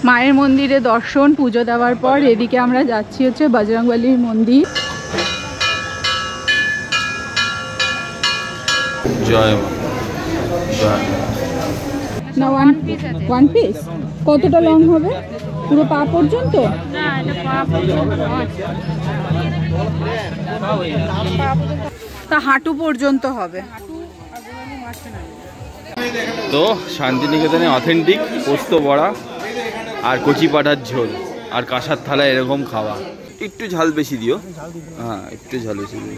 মায়ের মন্দিরে দর্শন পুজো দেওয়ার পর এদিকে আমরা যাচ্ছি হচ্ছে বজরংবলীর মন্দির। জয় না ওয়ান পিস কতটা লং হবে? পুরো পা পর্যন্ত? তা হাঁটু পর্যন্ত হবে। তো শান্তিনিকেতনে অথেন্টিক পোস্ত বড়া আর কচি পাঠার ঝোল আর কাঁসার থালা এরকম খাওয়া। একটু ঝাল বেশি দিও, হ্যাঁ একটু ঝাল বেশি দিও।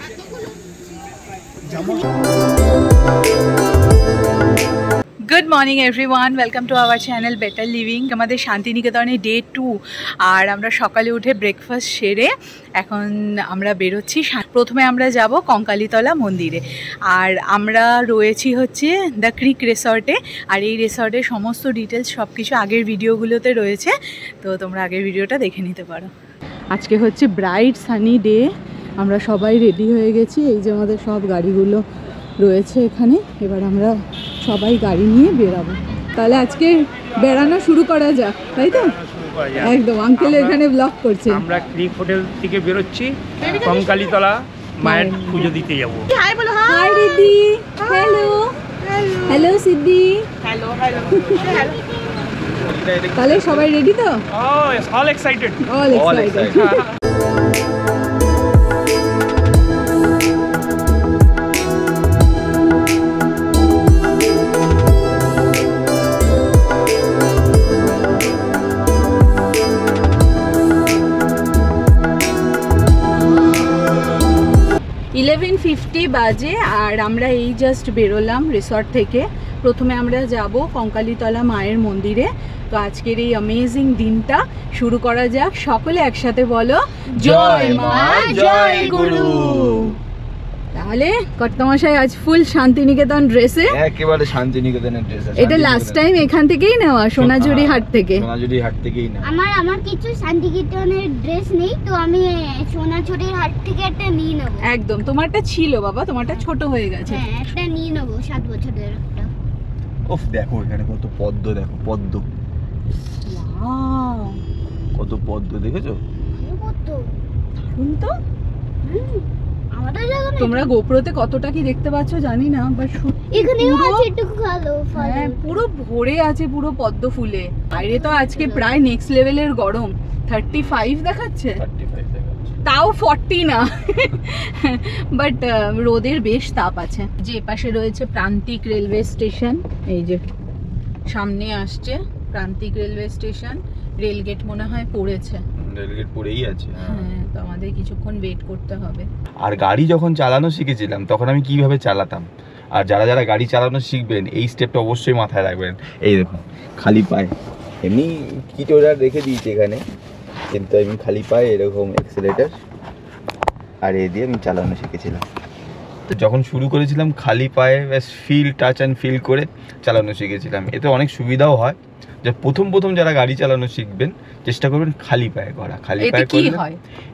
Good morning everyone, welcome to our channel better living. আমাদের শান্তিনিকেতনে ডে 2 আর আমরা সকালে উঠে ব্রেকফাস্ট সেরে এখন আমরা বেরোচ্ছি। প্রথমে আমরা যাব কঙ্কালীতলা মন্দিরে, আর আমরা রয়েছি হচ্ছে দ্য ক্রিক রিসর্টে। আর এই রিসর্টের সমস্ত ডিটেলস সব কিছু আগের ভিডিওগুলোতে রয়েছে, তো তোমরা আগের ভিডিওটা দেখে নিতে পারো। আজকে হচ্ছে ব্রাইট সানি ডে, আমরা সবাই রেডি হয়ে গেছি। এই যে আমাদের সব গাড়িগুলো রয়েছে এখানে, এবার আমরা সবাই গাড়ি নিয়ে বেরাবো। তাহলে আজকে বেড়ানো শুরু করা যাক, তাই তো? একদম, আঙ্কেল এখানে ব্লগ করছে। আমরা ক্রিক হোটেল থেকে বেরোচ্ছি, কঙ্কালীতলা মায়ের পুজো দিতে যাবো। হাই বলো। হাই দিদি। হ্যালো হ্যালো সিদ্ধি। Hello hello. তাহলে সবাই রেডি তো? All excited. All excited. 11:50 বাজে আর আমরা এই জাস্ট বেরোলাম রিসর্ট থেকে। প্রথমে আমরা যাব কঙ্কালীতলা মায়ের মন্দিরে। তো আজকের এই অ্যামেজিং দিনটা শুরু করা যাক। সকলে একসাথে বলো জয় মা জয় গুরু। তাহলে কর্তামশাই আজ ফুল শান্তিনিকেতন ড্রেসে, একেবারে শান্তিনিকেতনের ড্রেস। এটা লাস্ট টাইম এখান থেকেই নেওয়া, সোনাঝুরি হাট থেকে। সোনাঝুরি হাট থেকেই না, আমার কিছু শান্তিনিকেতনের ড্রেস নেই, তো আমি সোনাঝুরির হাট থেকে একটা নিয়ে নেব। একদম, তোমারটা ছিল বাবা, তোমারটা ছোট হয়ে গেছে। হ্যাঁ, একটা নিয়ে নেব 7 বছরের একটা। ওফ, দেখো এখানে কত পদ্ম, দেখো পদ্ম, ওয়াও কত পদ্ম দেখেছো? পদ্ম দারুণ তো। আমাদের জায়গা নেই। তোমরা গোপ্রোতে কতটা কি দেখতে পাচ্ছ জানি না, বাট এখানেও আছে একটু ভালো ফল। হ্যাঁ, পুরো ভরে আছে পুরো পদ্ম ফুলে। বাইরে তো আজকে প্রায় নেক্সট লেভেলের গরম, 35 দেখাচ্ছে। 35 দেখাচ্ছে, তাও 40 না, বাট রোদের বেশ তাপ আছে। যে পাশে রয়েছে প্রান্তিক রেলওয়ে স্টেশন, এই যে সামনে আসছে প্রান্তিক রেলওয়ে স্টেশন। রেলগেট মনে হয় পড়েছে, রেলগেট পড়েই আছে। হ্যাঁ, তো আমাদের কিছুক্ষণ ওয়েট করতে হবে। আর গাড়ি যখন চালানো শিখেছিলাম তখন আমি কিভাবে চালাতাম, আর যারা যারা গাড়ি চালানো শিখবেন এই স্টেপটা অবশ্যই মাথায় রাখবেন। এই দেখুন, খালি পায়ে, এমনি কিটোরা রেখে দিয়েছি এখানে, কিন্তু আমি খালি পায়ে এরকম এক্সেলেটার আর এই দিয়ে আমি চালানো শিখেছিলাম। তো যখন শুরু করেছিলাম খালি পায়ে ব্যাস ফিল, টাচ অ্যান্ড ফিল করে চালানো শিখেছিলাম। এতে অনেক সুবিধাও হয়, যে প্রথম যারা গাড়ি চালানো শিখবেন চেষ্টা করবেন খালি পায়ে করা। খালি পায়ে করলে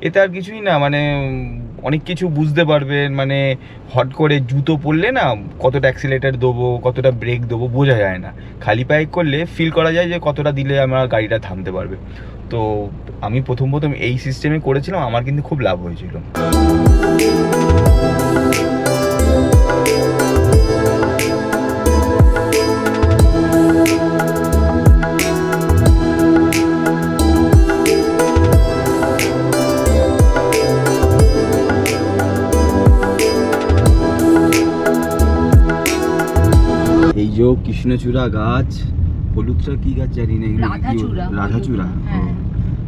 এতে আর কিছুই না, মানে অনেক কিছু বুঝতে পারবেন। মানে হট করে জুতো পরলে না কতটা অ্যাক্সিলেটার দেবো, কতটা ব্রেক দেবো বোঝা যায় না। খালি পায়ে করলে ফিল করা যায় যে কতটা দিলে আমার গাড়িটা থামতে পারবে। তো আমি প্রথম এই সিস্টেমে করেছিলাম, আমার কিন্তু খুব লাভ হয়েছিল। এই যে কৃষ্ণচূড়া গাছ, হলুদটা কি গাছ জানি না, রাধাচূড়া,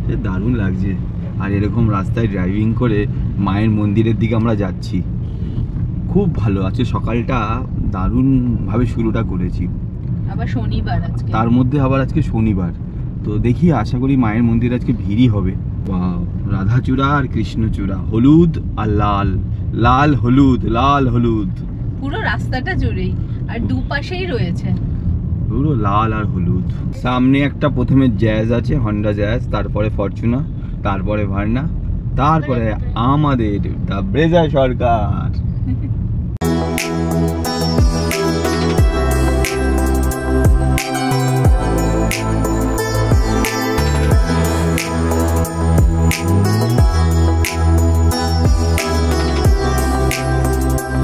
সে দারুণ লাগছে। আর এরকম রাস্তায় ড্রাইভিং করে মায়ের মন্দিরের দিকে আমরা যাচ্ছি, খুব ভালো আছে। সকালটা দারুণ ভাবে শুরুটা করেছি, আবার শনিবার আজকে, তার মধ্যে আবার আজকে শনিবার। তো দেখি, আশা করি মায়ের মন্দির আজকে ভিড়ই হবে। রাধাচূড়া আর কৃষ্ণচূড়া, হলুদ আর লাল, লাল হলুদ, লাল হলুদ পুরো রাস্তাটা জুড়েই, আর দুপাশেই রয়েছে পুরো লাল আর হলুদ। সামনে একটা প্রথমে জ্যাজ আছে, হন্ডা জ্যাজ, তারপরে ফরচুনার, তারপরে ভার্না, তারপরে আমাদের দা ব্রেজা সরকার।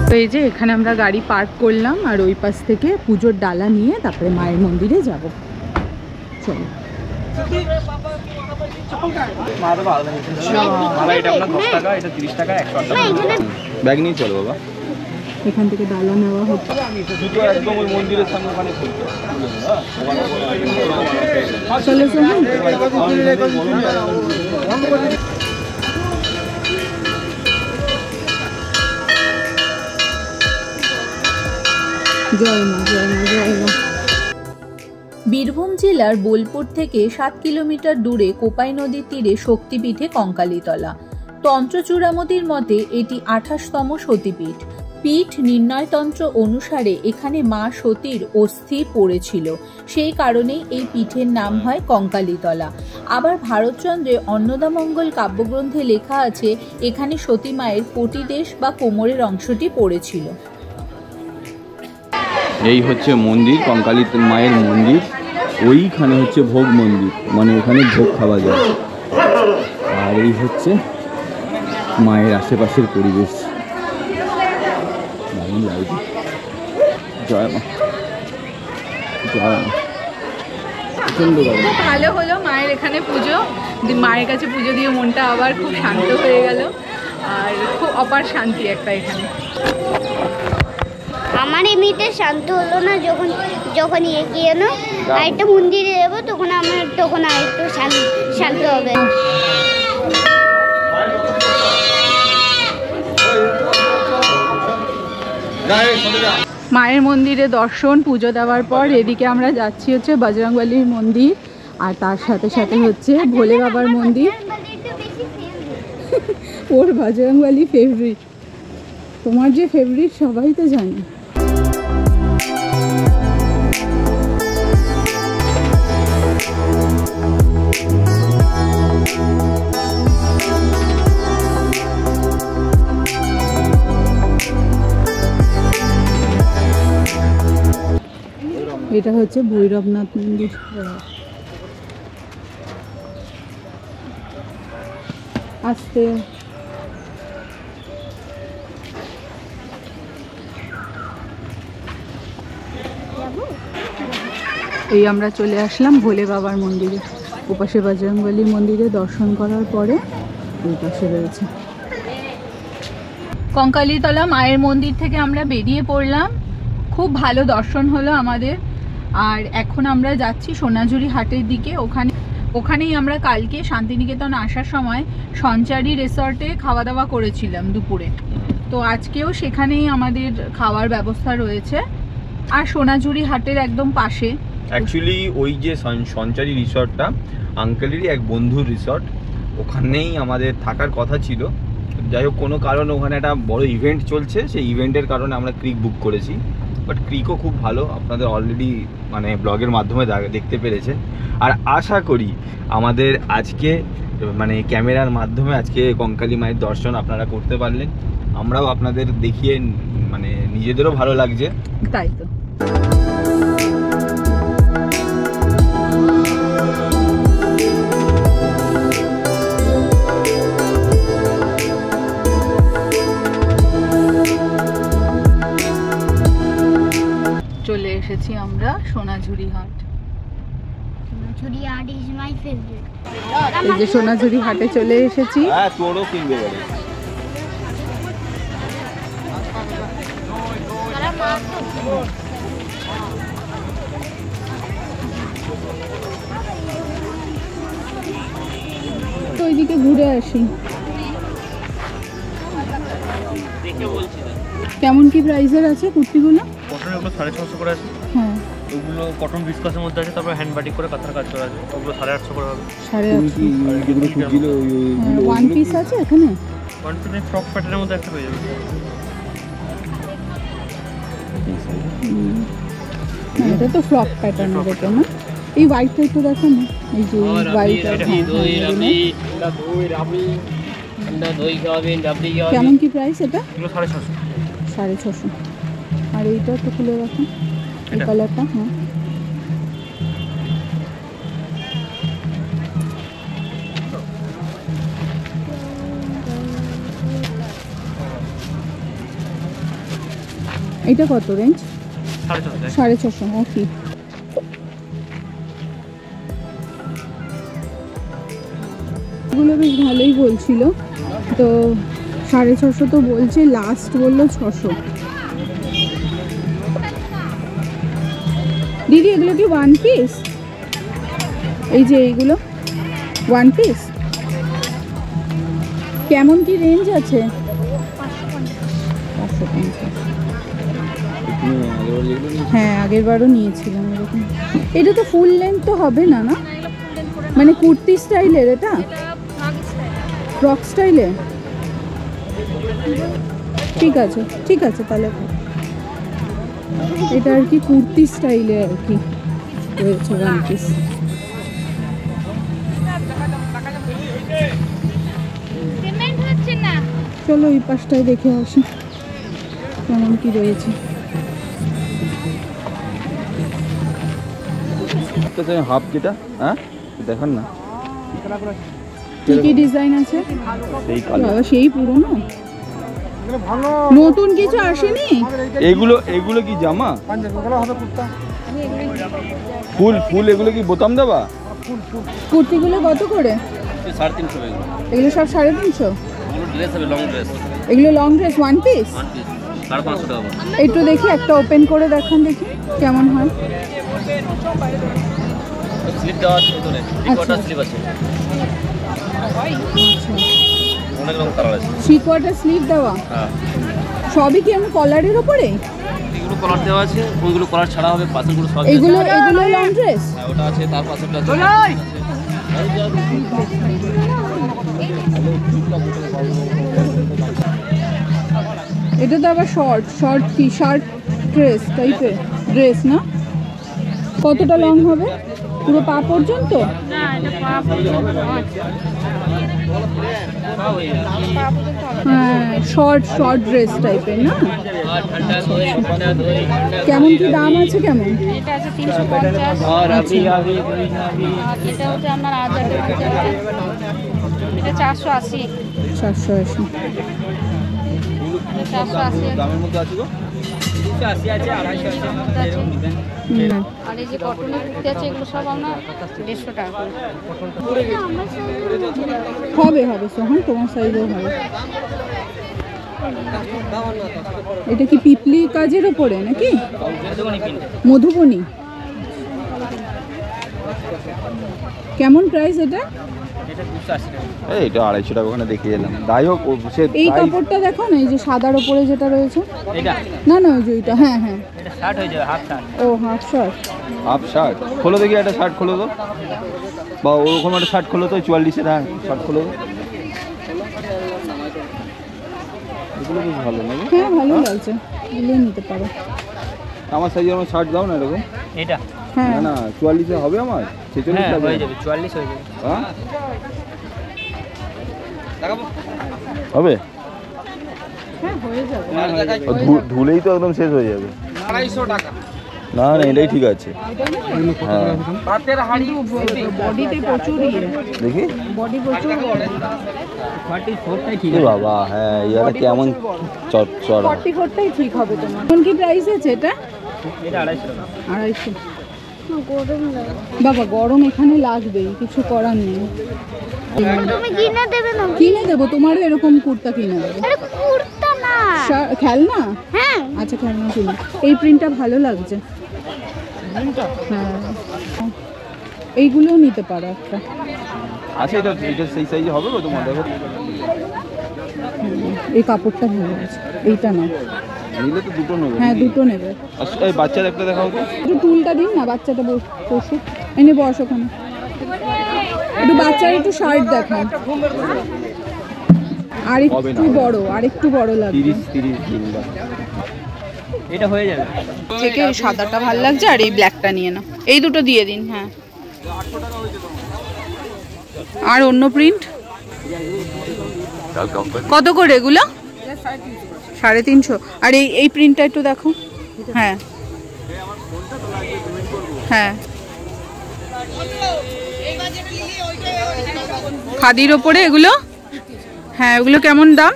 তো এই যে এখানে আমরা গাড়ি পার্ক করলাম আর ওই পাশ থেকে পুজোর ডালা নিয়ে তারপরে মায়ের মন্দিরে যাব। চলো। ব্যাগ নিয়ে চলো বাবা। এখান থেকে ডালা নেওয়া হচ্ছে। একদম ওই মন্দিরের সামনে ওখানে চলো চলো। জয় মা, জয় মা, জয় মা। বীরভূম জেলার বোলপুর থেকে 7 কিলোমিটার দূরে কোপাই নদীর তীরে শক্তিপীঠে কঙ্কালীতলা। তন্ত্র চূড়ামতির মতে এটি 28তম সতীপীঠ। পীঠ নির্ণয়তন্ত্র অনুসারে এখানে মা সতীর অস্থি পড়েছিল, সেই কারণেই এই পীঠের নাম হয় কঙ্কালীতলা। আবার ভারতচন্দ্রের অন্নদামঙ্গল কাব্যগ্রন্থে লেখা আছে এখানে সতী মায়ের পটিদেশ বা কোমরের অংশটি পড়েছিল। এই হচ্ছে মন্দির, কঙ্কালী মায়ের মন্দির। ওইখানে হচ্ছে ভোগ মন্দির, মানে ওখানে ভোগ খাওয়া যায়। আর এই হচ্ছে মায়ের আশেপাশের পরিবেশ। দারুণ লাগছে। জয় মা, জয় মা। খুব ভালো হলো মায়ের এখানে পুজো। মায়ের কাছে পুজো দিয়ে মনটা আবার খুব শান্ত হয়ে গেল, আর খুব অপার শান্তি একটা এখানে। আমার এমনিতে শান্ত হলো না যখন এগিয়ে না আরেকটা মন্দিরে যাবো, তখন আরেকটু শান্ত হবে। মায়ের মন্দিরে দর্শন পুজো দেওয়ার পর এদিকে আমরা যাচ্ছি হচ্ছে বজরংবলীর মন্দির, আর তার সাথে সাথে হচ্ছে ভোলে বাবার মন্দির। ওর বজরংবলী ফেভারিট, তোমার যে ফেভারিট সবাই তো জানে। এটা হচ্ছে ভৈরবনাথ মন্দির। আসতে এই আমরা চলে আসলাম ভোলে বাবার মন্দিরে। ওপাশে বজরংবলী মন্দিরে দর্শন করার পরে ওই পাশে রয়েছে কঙ্কালীতলা মায়ের মন্দির থেকে আমরা বেরিয়ে পড়লাম। খুব ভালো দর্শন হলো আমাদের। আর এখন আমরা যাচ্ছি সোনাঝুরি হাটের দিকে। ওখানেই আমরা কালকে শান্তিনিকেতন আসার সময় সঞ্চারী রিসর্টে খাওয়া দাওয়া করেছিলাম দুপুরে। তো আজকেও সেখানেই আমাদের খাওয়ার ব্যবস্থা রয়েছে। আর সোনাঝুরি হাটের একদম পাশে। অ্যাকচুয়ালি ওই যে সঞ্চারী রিসর্টটা আঙ্কেলেরই এক বন্ধুর রিসর্ট, ওখানেই আমাদের থাকার কথা ছিল। যাই হোক কোনো কারণে ওখানে একটা বড় ইভেন্ট চলছে, সেই ইভেন্টের কারণে আমরা ক্রিক বুক করেছি। বাট ক্রিকও খুব ভালো, আপনাদের অলরেডি মানে ব্লগের মাধ্যমে দেখতে পেরেছে। আর আশা করি আমাদের আজকে মানে ক্যামেরার মাধ্যমে আজকে কঙ্কালী মায়ের দর্শন আপনারা করতে পারলেন। আমরাও আপনাদের দেখিয়ে মানে নিজেদেরও ভালো লাগছে। তাই তো। চলে এসেছি আমরা সোনাঝুরি হাট। সোনাঝুরি হাট ইজ মাই ফেভারিট। এই যে সোনাঝুরি হাটে চলে এসেছি। হ্যাঁ তোরও কিনবে বলে। তো ওইদিকে ঘুরে আসি। কেমন কি প্রাইসের আছে কুর্তিগুলো? কটনের ওগুলো 650 করে আছে। হ্যাঁ ওগুলো কটন বিস্কাসের মধ্যে আছে, তারপর হ্যান্ড বাটিক করে কাঁথার কাজ করা আছে, ওগুলো 850 করে হবে। 850 ওয়ান পিস আছে এখানে? ওয়ান পিস ফ্রক প্যাটার্নের মধ্যে একটা হয়ে যাবে। এটা তো ফ্রক প্যাটার্নের এটা না? এই হোয়াইটটা একটু দেখো না, এই যে হোয়াইট। কেমন কি প্রাইস এটা? এগুলো 650। 650। আর এইটা একটু খুলে রাখুন, এই কালারটা। হ্যাঁ এটা কত রেঞ্জ? 650। ওকে, এগুলো বেশ ভালোই বলছিল তো। 650 তো বলছে, লাস্ট বললো 600। দিদি এগুলো কি ওয়ান পিস? এই যে এইগুলো ওয়ান পিস, কেমন কি রেঞ্জ আছে? 550। হ্যাঁ, আগের বারও নিয়েছিলাম এরকম। এটা তো ফুল লেন্থ তো হবে না, না মানে কুর্তি স্টাইলের? এটা ফ্রক স্টাইলে? ঠিক আছে, ঠিক আছে তাহলে। এটা আর কি কুর্তি স্টাইলে আর কি রয়েছে ওয়ান পিস। চলো এই পাশটায় দেখে আসি কেমন কি রয়েছে। হাফ যেটা, হ্যাঁ দেখান না কি কি ডিজাইন আছে? সেই পুরনো, নতুন কিছু আসেনি। এগুলো কি জামা? ফুল ফুল এগুলো কি বোতাম দেওয়া? কুর্তিগুলো কত করে? 350। এগুলো সব 350? ড্রেস হবে, লং ড্রেস। এগুলো লং ড্রেস ওয়ান পিস? 550 টাকা। একটু দেখি, একটা ওপেন করে দেখান দেখি কেমন হয়। স্লিপ দেওয়া আছে ভিতরে, 3/4 স্লিপ আছে। অনেক রকম কালার আছে। 3/4 স্লিভ দেওয়া? হ্যাঁ। সবই কি এমন কলারের উপরে? এগুলো কলার দেওয়া আছে, ওইগুলো কলার ছাড়া হবে, পাশেরগুলো সব। এগুলো লং ড্রেস? হ্যাঁ, ওটা আছে, তার পাশেরটা আছে। এটা তো আবার শর্ট টি শার্ট ড্রেস টাইপের ড্রেস না? কতটা লং হবে? পুরো পা পর্যন্ত? হ্যাঁ, শর্ট ড্রেস টাইপের না? কেমন কি দাম আছে? কেমন? এটা আছে 350। এটা হচ্ছে আপনার 1000 টাকা। এটা 480। 480। 480 দামের মধ্যে আছে গো? 280 আছে, 250 আছে। আর এই যে কটনের কুর্তি আছে, এগুলো সব আপনার 150 টাকা করে। হবে সোহান, তোমার সাইজেও হবে। এটা কি পিপলি কাজের উপরে নাকি? মধুবনী। কেমন প্রাইস এটা? এটা 250 টাকা, ওখানে দেখে এলাম। যাই হোক, এই কাপড়টা দেখো না, এই যে সাদার উপরে যেটা রয়েছে। এটা না ওই যে ওইটা। হ্যাঁ, এটা শার্ট হয়ে যাবে, হাফ শার্ট। ও হাফ শার্ট। হাফ শার্ট খোলো দেখি, একটা শার্ট খোলো তো, বা ওরকম একটা শার্ট খোলো তো, 44-এর। হ্যাঁ, শার্ট খোলো তো। এগুলো বেশ ভালো নাকি? হ্যাঁ, ভালো লাগছে, এগুলো নিতে পারো। আমার সাইজের আমার শার্ট দাও না এরকম। এটা হ্যাঁ না 44-এ হবে আমার, 46 হ্যাঁ, লাগবে। হয়ে যাবে, 44 হয়ে যাবে। হ্যাঁ হবে? হ্যাঁ, হয়ে যাবে। ধুলেই তো একদম শেষ হয়ে যাবে। 250 টাকা। না এটাই ঠিক আছে। হ্যাঁ, ভাতের হাঁড়ি বডিতে প্রচুর দেখি বডি প্রচুর। 44টাই ঠিক এ বাবা, হ্যাঁ ইয়াটা কেমন চড়া। 44টাই ঠিক হবে তোমার। কোন কি প্রাইস আছে এটা? এটা 250 টাকা। 250। বাবা গরম এখানে লাগবেই, কিছু করার নেই। তুমি কিনে দেবে না? কিনে দেবো, তোমারও এরকম কুর্তা কিনে দেবো। আরে কুর্তা না, খেলনা? হ্যাঁ। আচ্ছা, খেলনা কিনে। এই প্রিন্টটা ভালো লাগছে। হ্যাঁ, এইগুলোও নিতে পারো একটা। আচ্ছা, এটা সেই সাইজে হবে গো তোমার? দেখো এই কাপড়টা ভালো আছে, এইটা না। নিলে তো দুটো নেবে। হ্যাঁ, দুটো নেবে। এই বাচ্চার একটা দেখাও তো। একটু টুলটা দিন না, বাচ্চাটা বসুক। এনে বস ওখানে। একটু বাচ্চার একটু শার্ট দেখান। আরেকটু বড় লাগবে। 30 দিন বা। এটা হয়ে যাবে। থেকে সাদাটা ভালো লাগছে, আর এই ব্ল্যাকটা নিয়ে নাও। এই দুটো দিয়ে দিন। হ্যাঁ, আর অন্য প্রিন্ট কত করে এগুলো? 350। আর এই প্রিন্টটা একটু দেখো। হ্যাঁ হ্যাঁ, খাদির ওপরে এগুলো। হ্যাঁ, ওগুলো কেমন দাম?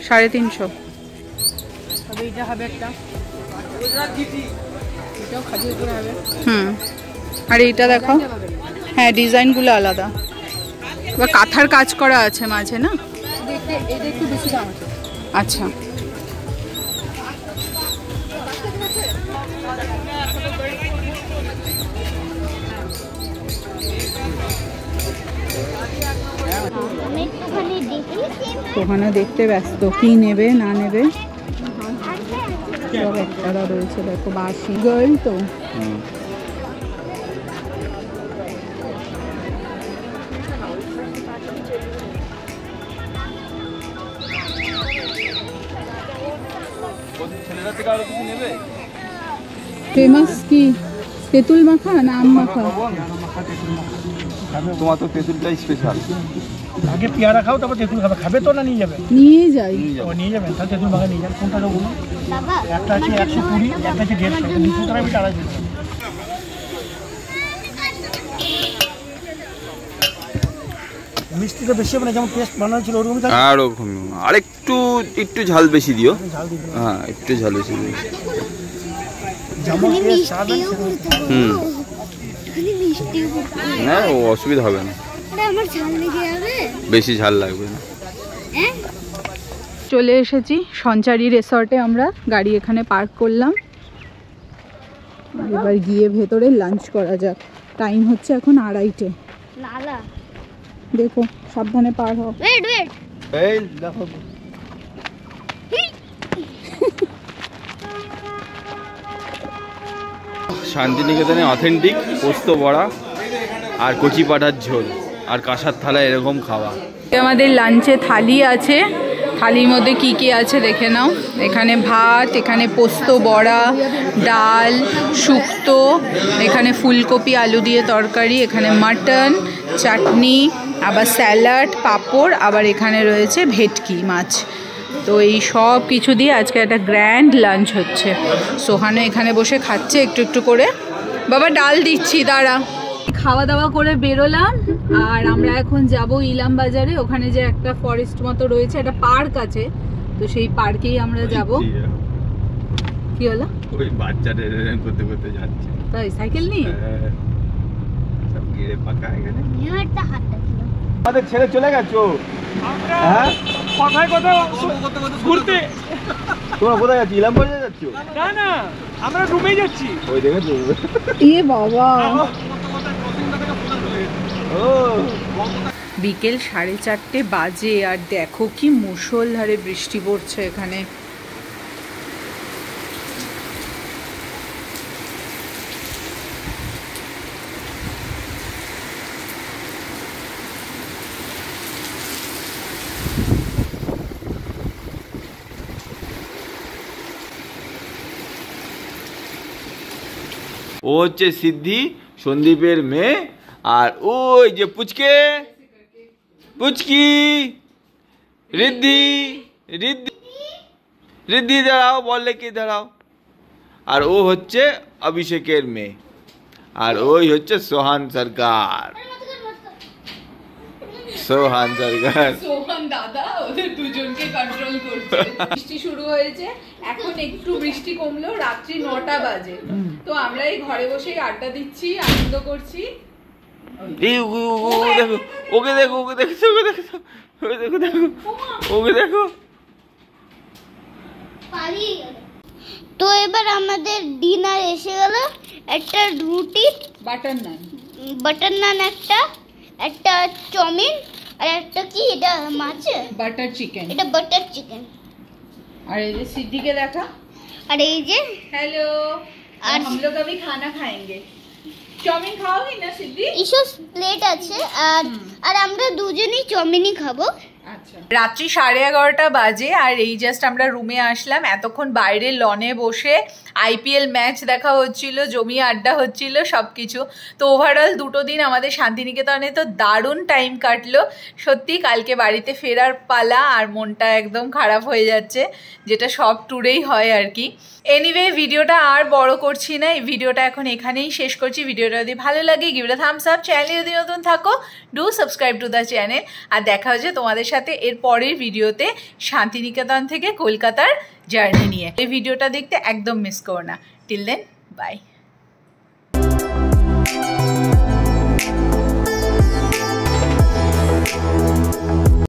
350। এইটা হবে একটা, এটাও খাদির উপরে হবে। আর এইটা দেখো, হ্যাঁ ডিজাইনগুলো আলাদা, এবার কাঁথার কাজ করা আছে মাঝে না। এটা একটু বেশি দাম আছে। আচ্ছা, আমি একটুখানি দেখি। ওখানে দেখতে ব্যস্ত, কি নেবে না নেবে সব একটা রয়েছে। দেখো বাসি গার্ল তো, ফেমাস কি তেঁতুল মাখা না আম মাখা? তোমার তো তেঁতুলটাই স্পেশাল। আগে পেয়ারা খাও, তারপর তেঁতুল খাবে। খাবে তো না নিয়ে যাবে? নিয়ে যাই। নিয়ে যাবেন, তাহলে তেঁতুল মাখা নিয়ে যান। কোনটা দেবো? বাবা একটা আছে 120, একটা আছে 150, 200 টাকা বিট 250 টাকা। মিষ্টিটা বেশি হবে না, যেমন টেস্ট বানানো ছিল ওরকম থাকবে। আর আরেকটু একটু ঝাল বেশি দিও। ঝাল দিয়ে দিও। হ্যাঁ, একটু ঝাল বেশি দিও। যেমন টেস্ট চাবেন না, ও অসুবিধা হবে না, আমার ঝাল লেগে যাবে। বেশি ঝাল লাগবে না। চলে এসেছি সঞ্চারী রিসর্টে, আমরা গাড়ি এখানে পার্ক করলাম। এবার গিয়ে ভেতরে লাঞ্চ করা যাক। টাইম হচ্ছে এখন 2:30। নালা দেখো সাবধানে পার হও। ওয়েট ওয়েট এই দেখো, শান্তিনিকেতনে অথেন্টিক পোস্ত বড়া আর কচি পাঠার ঝোল আর কাঁসার থালা এরকম খাওয়া। আমাদের লাঞ্চে থালি আছে, থালির মধ্যে কি কি আছে দেখে নাও। এখানে ভাত, এখানে পোস্ত বড়া, ডাল, শুক্তো, এখানে ফুলকপি আলু দিয়ে তরকারি, এখানে মাটন, চাটনি, আবার স্যালাড, পাঁপড়, আবার এখানে রয়েছে ভেটকি মাছ। তো এই সব কিছু দিয়ে আজকে একটা গ্র্যান্ড লাঞ্চ হচ্ছে। সোহানো এখানে বসে খাচ্ছে একটু একটু করে। বাবা ডাল দিচ্ছি, দাঁড়া। খাওয়া দাওয়া করে বেরোলাম আর আমরা এখন যাব ইলাম বাজারে। ওখানে যে একটা ফরেস্ট মতো রয়েছে, একটা পার্ক আছে, তো সেই পার্কেই আমরা যাব। কি হলো? ওই বাচ্চাটা করতে করতে যাচ্ছে, তাই সাইকেল নিয়ে সব গিয়ে পাকা এখানে। একটা হাতটা ছিল। আমাদের ছেড়ে চলে গেছো? হ্যাঁ, কোথায় কোথায় ঘুরতে? তোমরা কোথায় যাচ্ছ? ইলাম বাজারে যাচ্ছ? না না, আমরা রুমেই যাচ্ছি। ওই দেখেছো? এ বাবা, ও বিকেল 4:30 বাজে আর দেখো কি মুষলধারে বৃষ্টি পড়ছে এখানে। ও হচ্ছে সিদ্ধি, সন্দীপের মেয়ে। আর ওই যে পুচকে, পুচকি, রিদ্ধি, রিদ্ধি, রিদ্ধি দাঁড়াও, বললে কি দাঁড়াও। আর ও হচ্ছে অভিষেকের মেয়ে। আর ওই হচ্ছে সোহান সরকার, সোহান সরকার। সোহান দাদা ওদের দুজনকে কন্ট্রোল করছে। বৃষ্টি শুরু হয়েছে, এখন একটু বৃষ্টি কমলো, রাত্রি 9টা বাজে। তো আমরা এই ঘরে বসেই আড্ডা দিচ্ছি, আনন্দ করছি। এই দেখো, ওকে দেখো, ওকে দেখো, ওকে দেখো, ওকে দেখো, দেখো ওকে দেখো। তো এবার আমাদের ডিনার এসে গেল। একটা রুটি, বাটার নান, বাটার নান, একটা চাউমিন, আর একটা কি এটা মাছ, বাটার চিকেন, এটা বাটার চিকেন। আর এই যে সিদ্দিকে দেখা। আর এই যে हेलो, আর हम लोग अभी खाना खाएंगे। চাউমিন খাওয়াবি না সিদ্ধি? ইসব প্লেট আছে, আর আমরা দুজনেই চাউমিনই খাবো। আচ্ছা, রাত্রি 11:30 বাজে আর এই জাস্ট আমরা রুমে আসলাম। এতক্ষণ বাইরে লনে বসে আইপিএল ম্যাচ দেখা হচ্ছিল, জমিয়ে আড্ডা হচ্ছিল সবকিছু। তো ওভারঅল 2 দিন আমাদের শান্তিনিকেতনে তো দারুণ টাইম কাটলো সত্যি। কালকে বাড়িতে ফেরার পালা আর মনটা একদম খারাপ হয়ে যাচ্ছে, যেটা সব ট্যুরেই হয় আর কি। এনিওয়ে ভিডিওটা আর বড় করছি না, এই ভিডিওটা এখন এখানেই শেষ করছি। ভিডিওটা যদি ভালো লাগে give it a thumbs up, চ্যানেলে যদি নতুন থাকো do subscribe to the channel. আর দেখা হচ্ছে তোমাদের সাথে এর পরের ভিডিওতে শান্তিনিকেতন থেকে কলকাতার জার্নি নিয়ে। এই ভিডিওটা দেখতে একদম মিস করো না। Till then by.